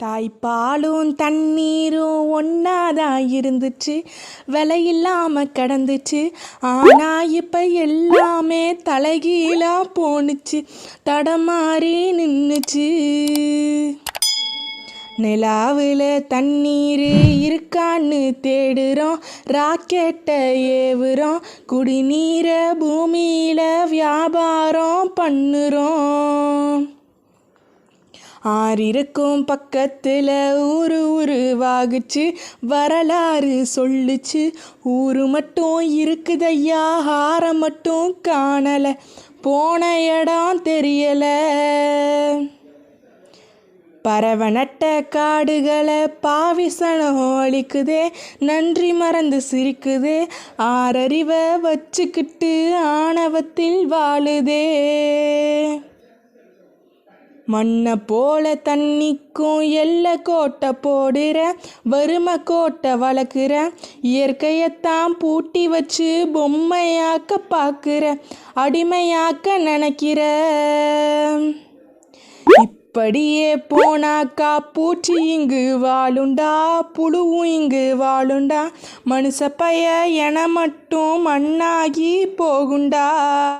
தாய்ப்பாலும் தண்ணீரும் ஒன்னாதான் இருந்துச்சு, விலையில்லாமல் கிடந்துச்சு. ஆனால் இப்போ எல்லாமே தலைகீழாக போணுச்சு, தடமாறி நின்றுச்சு. நிலாவில் தண்ணீர் இருக்கான்னு தேடுறோம், ராக்கெட்டை ஏவுறோம், குடிநீரை பூமியில் வியாபாரம் பண்ணுறோம். ஆறிருக்கும் பக்கத்தில் ஊரு உருவாகுச்சு, வரலாறு சொல்லுச்சு. ஊரு மட்டும் இருக்குதையா, ஆரம் மட்டும் காணலை, போன இடம் தெரியலை. பறவை நட்ட காடுகளை பாவிசனம் அழிக்குதே, நன்றி மறந்து சிரிக்குதே. ஆறறிவை வச்சுக்கிட்டு ஆணவத்தில் வாழுதே. மண்ணை போல தண்ணிக்கும் எல்லை கோட்டை போடுற, வறுமை கோட்டை வளர்க்குற. இயற்கையத்தான் பூட்டி வச்சு பொம்மையாக்க பார்க்குற, அடிமையாக்க நினைக்கிற. இப்படியே போனாக்கா பூச்சி இங்கு வாழுண்டா, புழுவும் இங்கு வாழுண்டா. மனுஷ பைய என மட்டும் மண்ணாகி போகுண்டா.